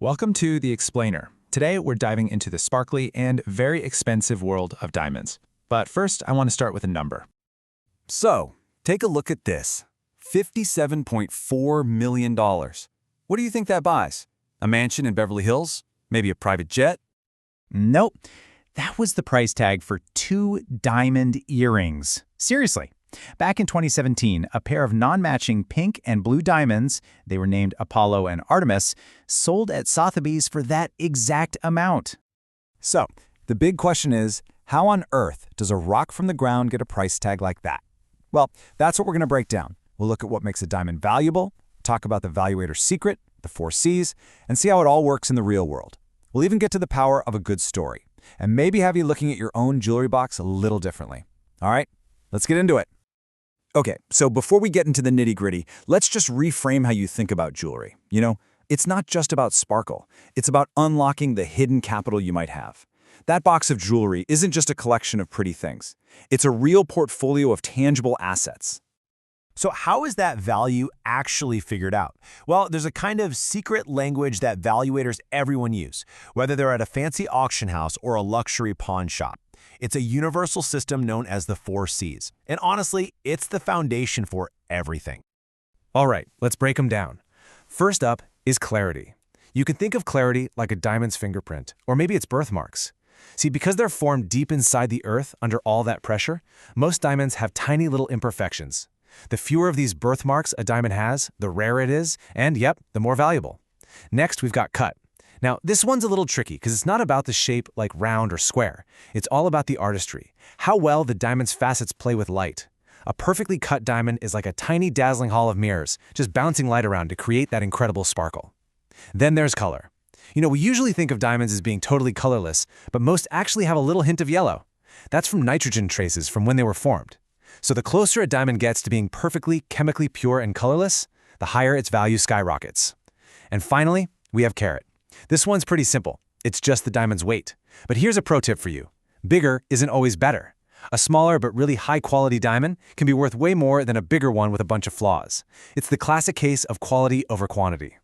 Welcome to The Explainer. Today, we're diving into the sparkly and very expensive world of diamonds. But first, I want to start with a number. So, take a look at this. $57.4 million. What do you think that buys? A mansion in Beverly Hills? Maybe a private jet? Nope. That was the price tag for 2 diamond earrings. Seriously. Back in 2017, a pair of non-matching pink and blue diamonds, they were named Apollo and Artemis, sold at Sotheby's for that exact amount. So, the big question is, how on earth does a rock from the ground get a price tag like that? Well, that's what we're going to break down. We'll look at what makes a diamond valuable, talk about the valuator's secret, the 4 C's, and see how it all works in the real world. We'll even get to the power of a good story, and maybe have you looking at your own jewelry box a little differently. All right, let's get into it. Okay, so before we get into the nitty-gritty, let's just reframe how you think about jewelry. You know, it's not just about sparkle. It's about unlocking the hidden capital you might have. That box of jewelry isn't just a collection of pretty things. It's a real portfolio of tangible assets. So how is that value actually figured out? Well, there's a kind of secret language that valuators everyone use, whether they're at a fancy auction house or a luxury pawn shop. It's a universal system known as the 4 C's. And honestly, it's the foundation for everything. All right, let's break them down. First up is clarity. You can think of clarity like a diamond's fingerprint, or maybe its birthmarks. See, because they're formed deep inside the earth under all that pressure, most diamonds have tiny little imperfections. The fewer of these birthmarks a diamond has, the rarer it is, and yep, the more valuable. Next, we've got cut. Now, this one's a little tricky because it's not about the shape like round or square. It's all about the artistry, how well the diamond's facets play with light. A perfectly cut diamond is like a tiny dazzling hall of mirrors, just bouncing light around to create that incredible sparkle. Then there's color. You know, we usually think of diamonds as being totally colorless, but most actually have a little hint of yellow. That's from nitrogen traces from when they were formed. So the closer a diamond gets to being perfectly chemically pure and colorless, the higher its value skyrockets. And finally, we have carat. This one's pretty simple. It's just the diamond's weight. But here's a pro tip for you. Bigger isn't always better. A smaller but really high-quality diamond can be worth way more than a bigger one with a bunch of flaws. It's the classic case of quality over quantity.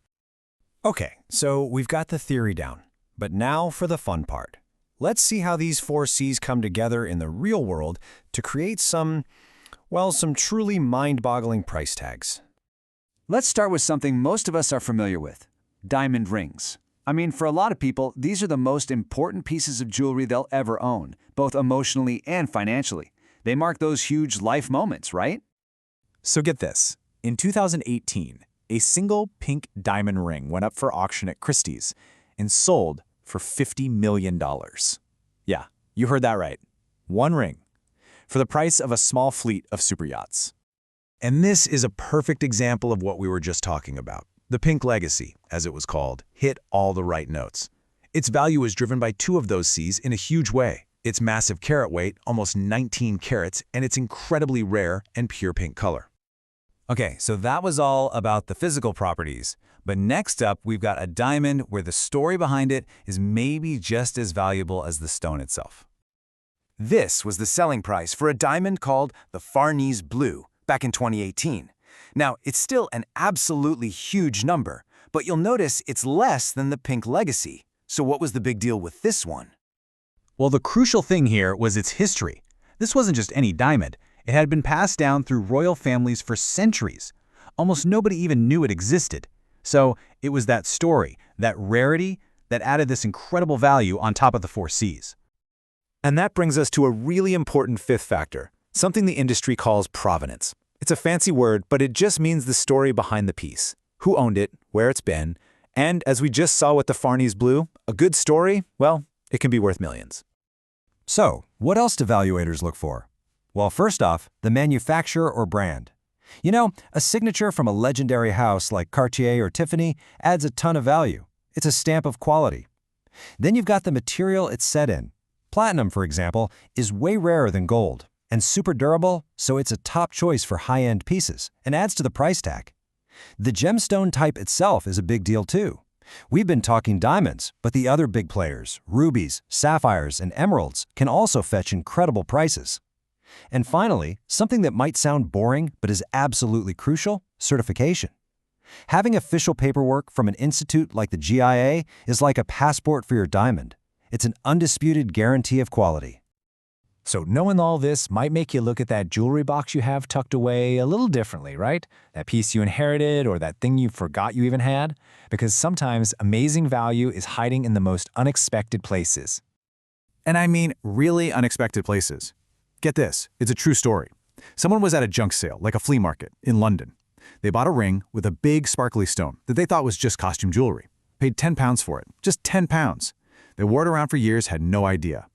Okay, so we've got the theory down. But now for the fun part. Let's see how these 4 C's come together in the real world to create some truly mind-boggling price tags. Let's start with something most of us are familiar with, diamond rings. I mean, for a lot of people, these are the most important pieces of jewelry they'll ever own, both emotionally and financially. They mark those huge life moments, right? So get this. In 2018, a single pink diamond ring went up for auction at Christie's and sold for $50 million. Yeah, you heard that right. One ring. For the price of a small fleet of superyachts. And this is a perfect example of what we were just talking about. The pink legacy, as it was called, hit all the right notes. Its value is driven by 2 of those C's in a huge way. Its massive carat weight, almost 19 carats, and its incredibly rare and pure pink color. Okay, so that was all about the physical properties. But next up, we've got a diamond where the story behind it is maybe just as valuable as the stone itself. This was the selling price for a diamond called the Farnese Blue back in 2018. Now, it's still an absolutely huge number, but you'll notice it's less than the pink legacy. So what was the big deal with this one? Well, the crucial thing here was its history. This wasn't just any diamond. It had been passed down through royal families for centuries. Almost nobody even knew it existed. So it was that story, that rarity, that added this incredible value on top of the 4 C's. And that brings us to a really important 5th factor, something the industry calls provenance. It's a fancy word, but it just means the story behind the piece. Who owned it, where it's been, and as we just saw with the Farnese Blue, a good story, well, it can be worth millions. So, what else do valuators look for? Well, first off, the manufacturer or brand. You know, a signature from a legendary house like Cartier or Tiffany adds a ton of value. It's a stamp of quality. Then you've got the material it's set in. Platinum, for example, is way rarer than gold and super durable, so it's a top choice for high-end pieces and adds to the price tag. The gemstone type itself is a big deal too. We've been talking diamonds, but the other big players, rubies, sapphires, and emeralds, can also fetch incredible prices. And finally, something that might sound boring but is absolutely crucial, certification. Having official paperwork from an institute like the GIA is like a passport for your diamond. It's an undisputed guarantee of quality. So knowing all this might make you look at that jewelry box you have tucked away a little differently, right? That piece you inherited or that thing you forgot you even had? Because sometimes amazing value is hiding in the most unexpected places. And I mean really unexpected places. Get this, it's a true story. Someone was at a junk sale, like a flea market, in London. They bought a ring with a big sparkly stone that they thought was just costume jewelry. Paid £10 for it, just £10. They wore it around for years, had no idea.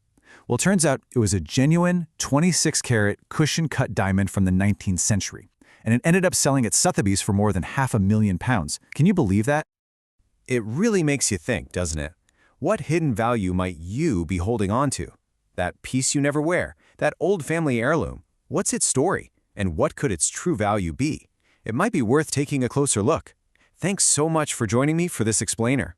Well, it turns out it was a genuine 26-carat cushion-cut diamond from the 19th century, and it ended up selling at Sotheby's for more than £500,000. Can you believe that? It really makes you think, doesn't it? What hidden value might you be holding on to? That piece you never wear, that old family heirloom. What's its story? And what could its true value be? It might be worth taking a closer look. Thanks so much for joining me for this explainer.